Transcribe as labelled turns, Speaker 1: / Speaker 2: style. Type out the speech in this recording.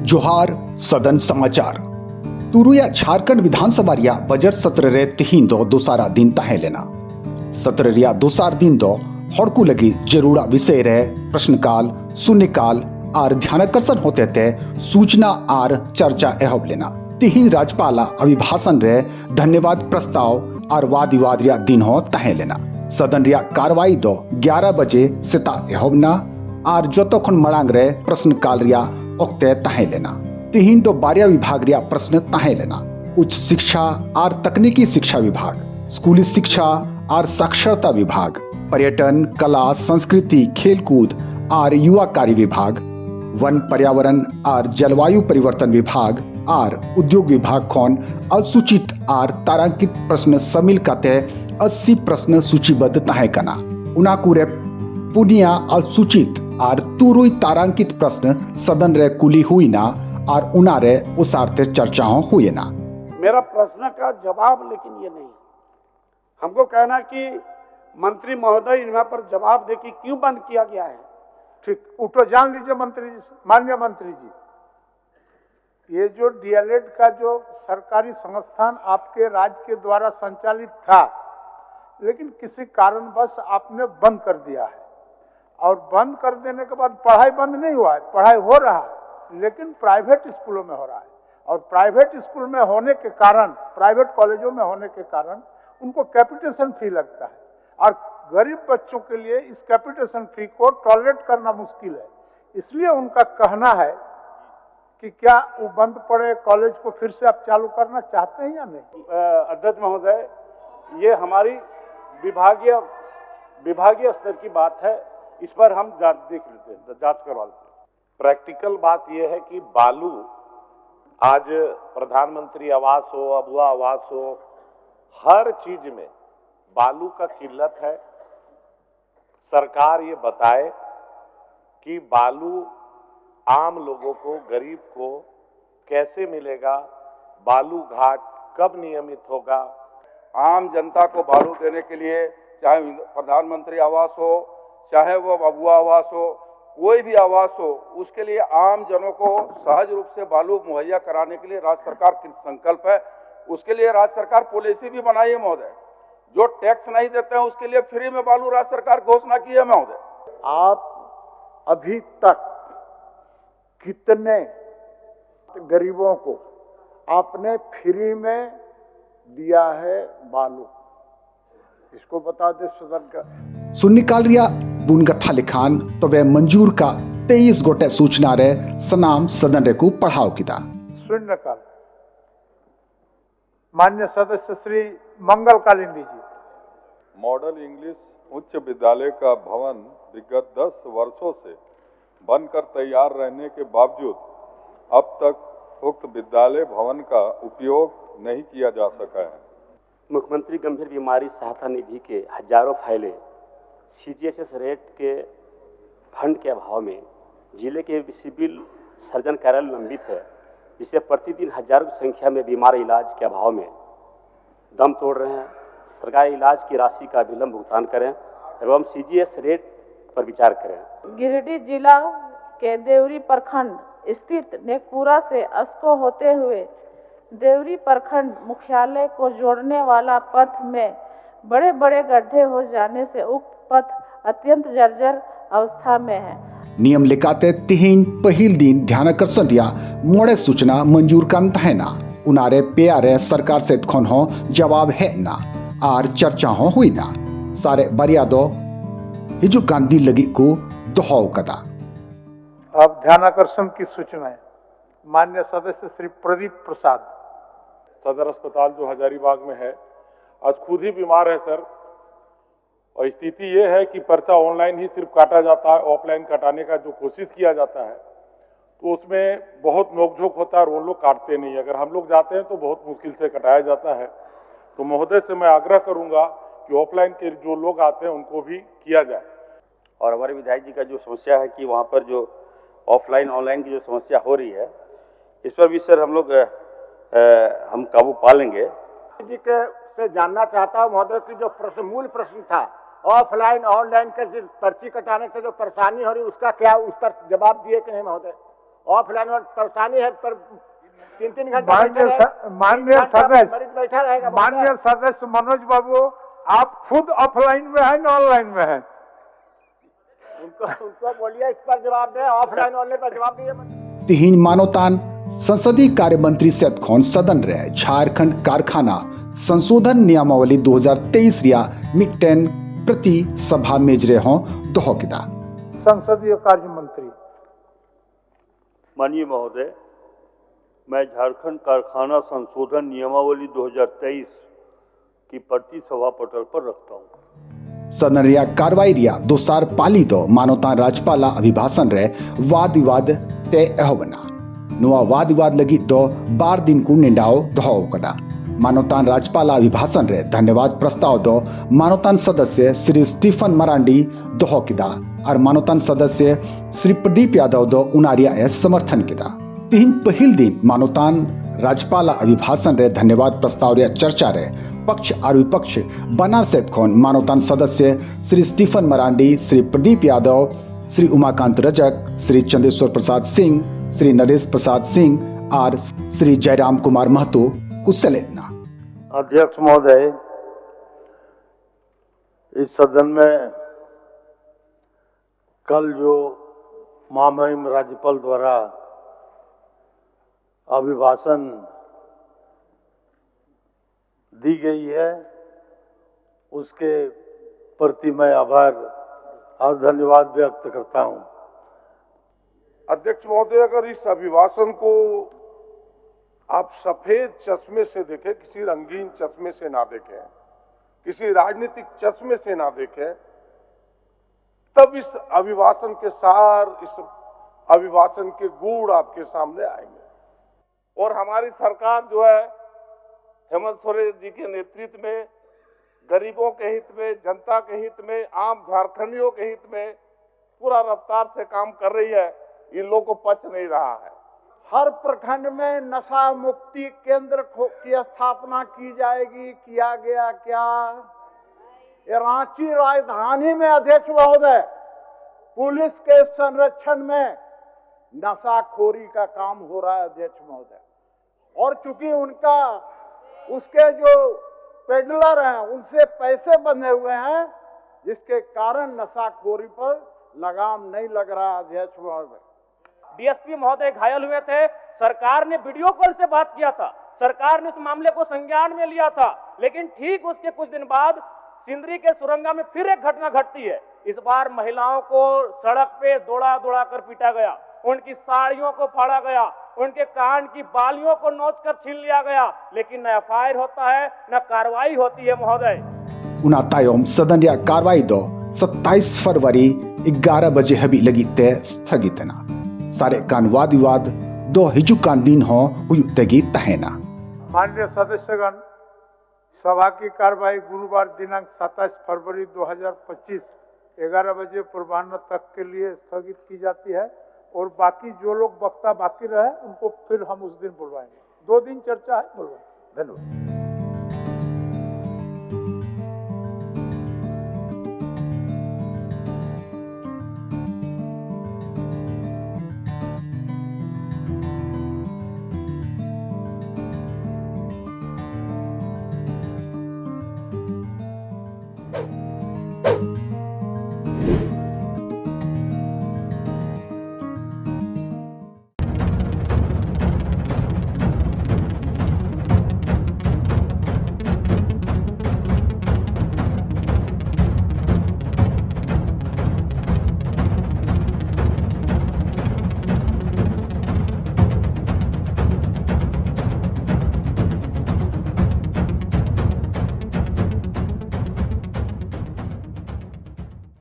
Speaker 1: जोहार सदन समाचार तुरुया झारखंड विधानसभा रिया बजट सत्र रे तिहिन दो दोसारा दिन ताहे लेना सत्र रिया दोसार दिन दो हड़कू लगी जरूरा विषय रे प्रश्नकाल शून्यकाल आर ध्यानाकर्षण होते थे सूचना आर चर्चा एहब लेना तिहिन राज्यपाला अभिभाषण रे धन्यवाद प्रस्ताव आर वाद विवाद रिया दिन हो ताहे लेना सदन रिया कार्रवाई दो 11 बजे सेता एहबना आर जतखन मड़ांग रे प्रश्नकाल रिया ओक्ते ताहे लेना तिहिन दो बारिया विभाग रिया प्रश्न ताहे लेना उच्च शिक्षा आर तकनीकी शिक्षा विभाग, स्कूली शिक्षा आर साक्षरता विभाग, पर्यटन कला संस्कृति खेलकूद आर युवा कार्य विभाग, वन पर्यावरण आर जलवायु परिवर्तन विभाग आर उद्योग विभाग खोन अनुसूचित आर तारांकित प्रश्न शामिल करते 80 प्रश्न सूचीबद्ध ताहे कना उनाकुरे पुनिया अनुसूचित आर तुरुई तारांकित प्रश्न सदन रे कुली हुई ना और उनारे उसारते चर्चाओं हुए ना।
Speaker 2: मेरा प्रश्न का जवाब लेकिन ये नहीं, हमको कहना कि मंत्री महोदय इन पर जवाब दे कि क्यों बंद किया गया है। ठीक, उठो जान लीजिए मंत्री जी, माननीय मंत्री जी, ये जो डीएलएड का जो सरकारी संस्थान आपके राज्य के द्वारा संचालित था, लेकिन किसी कारणवश आपने बंद कर दिया है और बंद कर देने के बाद पढ़ाई बंद नहीं हुआ है, पढ़ाई हो रहा है, लेकिन प्राइवेट स्कूलों में हो रहा है और प्राइवेट स्कूल में होने के कारण, प्राइवेट कॉलेजों में होने के कारण उनको कैपिटेशन फी लगता है और गरीब बच्चों के लिए इस कैपिटेशन फी को टॉलरेट करना मुश्किल है। इसलिए उनका कहना है कि क्या वो बंद पड़े कॉलेज को फिर से आप चालू करना चाहते हैं या नहीं।
Speaker 3: अध्यक्ष महोदय, ये हमारी विभागीय स्तर की बात है, इस पर हम जांच करवा लेते हैं। प्रैक्टिकल बात यह है कि बालू आज प्रधानमंत्री आवास हो, अबुआ आवास हो, हर चीज में बालू का किल्लत है। सरकार ये बताए कि बालू आम लोगों को, गरीब को कैसे मिलेगा, बालू घाट कब नियमित होगा।
Speaker 4: आम जनता को बालू देने के लिए चाहे प्रधानमंत्री आवास हो, चाहे वो अबुआ आवास हो, कोई भी आवास हो, उसके लिए आम जनों को सहज रूप से बालू मुहैया कराने के लिए राज्य सरकार की संकल्प है। उसके लिए राज्य सरकार पॉलिसी भी बनाई है महोदय। जो टैक्स नहीं देते हैं उसके लिए फ्री में बालू राज्य सरकार घोषणा की है महोदय।
Speaker 2: आप अभी तक कितने गरीबों को आपने फ्री में दिया है बालू, इसको बता दे सदन का।
Speaker 1: शून्यकाल रिया बुनगथा लिखान तो वे मंजूर का 23 गोटे सूचना रे सनाम सदन रे को पढ़ाओ किदा।
Speaker 2: शून्यकाल मान्य सदस्य श्री मंगल कालिंदी जी।
Speaker 5: मॉडल इंग्लिश उच्च विद्यालय का भवन विगत 10 वर्षों से बनकर तैयार रहने के बावजूद अब तक उक्त विद्यालय भवन का उपयोग नहीं किया जा सका है।
Speaker 6: मुख्यमंत्री गंभीर बीमारी सहायता निधि के हजारों फाइलें सीजीएचएस रेट के फंड के अभाव में जिले के सिविल सर्जन कार्यालय लंबित है, जिससे प्रतिदिन हजारों की संख्या में बीमार इलाज के अभाव में दम तोड़ रहे हैं। सरकारी इलाज की राशि का विलंब भुगतान करें एवं सीजीएस रेट पर विचार करें।
Speaker 7: गिरिडीह जिला के देवरी प्रखंड स्थित नेकपुरा से अस्को होते हुए देवरी प्रखंड मुख्यालय को जोड़ने वाला पथ में बड़े बड़े गड्ढे हो जाने से उक्त पथ अत्यंत जर्जर अवस्था में है।
Speaker 1: नियम लेकाते तिहिन पहिल दिन ध्यानाकर्षण रिया मोड़े सूचना मंजूर करन है ना उनारे पेयारे सरकार से खन हो जवाब है ना आर चर्चा हो हुई ना सारे बरिया दो हिजु गांधी लगी को दोहाव कदा।
Speaker 2: अब ध्यानाकर्षण की सूचना है। मान्य सदस्य श्री प्रदीप प्रसाद।
Speaker 3: सदर अस्पताल जो हजारीबाग में है आज खुद ही बीमार है सर, और स्थिति ये है कि पर्चा ऑनलाइन ही सिर्फ काटा जाता है, ऑफलाइन कटाने का जो कोशिश किया जाता है तो उसमें बहुत नोकझोंक होता है और वो लोग काटते नहीं। अगर हम लोग जाते हैं तो बहुत मुश्किल से कटाया जाता है। तो महोदय से मैं आग्रह करूंगा कि ऑफलाइन के जो लोग आते हैं उनको भी किया जाए।
Speaker 8: और हमारे विधायक जी का जो समस्या है कि वहाँ पर जो ऑफलाइन ऑनलाइन की जो समस्या हो रही है, इस पर भी सर हम लोग हम काबू पा लेंगे।
Speaker 2: जी के से जानना चाहता हूँ महोदय की जो मूल प्रश्न था ऑफलाइन ऑनलाइन के पर्ची कटाने से जो परेशानी हो रही उसका क्या, उस पर जवाब दिए कि नहीं महोदय? ऑफलाइन में परेशानी है, पर 3-3 घंटे
Speaker 9: माननीय सदस्य
Speaker 2: मरीज बैठा रहेगा।
Speaker 9: माननीय सदस्य मनोज बाबू, आप खुद ऑफलाइन में हैं ना ऑनलाइन में हैं?
Speaker 2: उनको बोलिए, इस पर जवाब दे, ऑफलाइन ऑनलाइन पर जवाब दिए।
Speaker 1: तिहिन मानोतान संसदीय कार्य मंत्री सेत खोन सदन रे झारखंड कारखाना संशोधन नियमावली 2023 रिया मिकटेन प्रति सभा मेजरे हों दोहो किदा।
Speaker 9: संसदीय कार्य मंत्री।
Speaker 10: माननीय महोदय, मैं झारखंड कारखाना संशोधन नियमावली 2023 की प्रति सभा पटल पर रखता हूँ।
Speaker 1: सदन रिया कार्रवाई रिया दोसार पाली दो मानोतान राज्यपाला अभिभाषण रे वाद विवाद तय अहवना नुआ वाद विवाद लगी दो 12 दिन को निंडाओ दहो कदा। मानोतान राज्यपाला अभिभाषण रे धन्यवाद प्रस्ताव दो मानोतान सदस्य श्री स्टीफन मरांडी दोहो किदा और मानोतान सदस्य श्री प्रदीप यादव दो उनारिया ए समर्थन किदा। तीन पहिल दिन मानोतान राज्यपाला अभिभाषण रे धन्यवाद प्रस्ताव रे चर्चा रे पक्ष और विपक्ष बनार सेट खोन मानोतान सदस्य श्री स्टीफन मरांडी, श्री प्रदीप यादव, श्री उमाकांत रजक, श्री चंदेश्वर प्रसाद सिंह, श्री नरेश प्रसाद सिंह और श्री जयराम कुमार महतो कुशलेना।
Speaker 10: अध्यक्ष महोदय, इस सदन में कल जो महामहिम राज्यपाल द्वारा अभिभाषण दी गई है, उसके प्रति मैं आभार और धन्यवाद व्यक्त करता हूं।
Speaker 4: अध्यक्ष महोदय, अगर इस अभिभाषण को आप सफेद चश्मे से देखें, किसी रंगीन चश्मे से ना देखें, किसी राजनीतिक चश्मे से ना देखें, तब इस अभिभाषण के सार, इस अभिभाषण के गुण आपके सामने आएंगे। और हमारी सरकार जो है हेमंत सोरेन जी के नेतृत्व में गरीबों के हित में, जनता के हित में, आम झारखंडियों के हित में पूरा रफ्तार से काम कर रही है। इन लोगों को पच नहीं रहा है।
Speaker 2: हर प्रखंड में नशा मुक्ति केंद्र की स्थापना की जाएगी। किया गया क्या? ये रांची राजधानी में अध्यक्ष महोदय पुलिस के संरक्षण में नशाखोरी का काम हो रहा है अध्यक्ष महोदय। और चूंकि उनका उसके जो पेडलर हैं उनसे पैसे बंधे हुए हैं, जिसके कारण नशाखोरी पर लगाम नहीं लग रहा अध्यक्ष महोदय।
Speaker 11: डीएसपी महोदय घायल हुए थे, सरकार ने वीडियो कॉल से बात किया था, सरकार ने उस मामले को संज्ञान में लिया था, लेकिन ठीक उसके कुछ दिन बाद सिंदरी के सुरंगा में फिर एक घटना घटती है। इस बार महिलाओं को सड़क पे दौड़ा दौड़ा कर पीटा गया, उनकी साड़ियों को फाड़ा गया, उनके कान की बालियों को नोच कर छीन लिया गया, लेकिन न एफआईआर होता है न कार्रवाई होती है महोदय।
Speaker 1: उनातायोम सदन या कार्रवाई दो 27 फरवरी 11 बजे हबी लगी तय स्थगित ना सारे कान वाद विवाद दो हिजुकान दिन हो हुयुतेगी तहेना।
Speaker 9: माननीय सदस्यगण, सभा की कार्रवाई गुरुवार दिनांक 27 फरवरी 2025 11 बजे पूर्वाह्न तक के लिए स्थगित की जाती है और बाकी जो लोग वक्ता बाकी रहे उनको फिर हम उस दिन बुलवाएंगे। 2 दिन चर्चा है, बुलवाएंगे। धन्यवाद।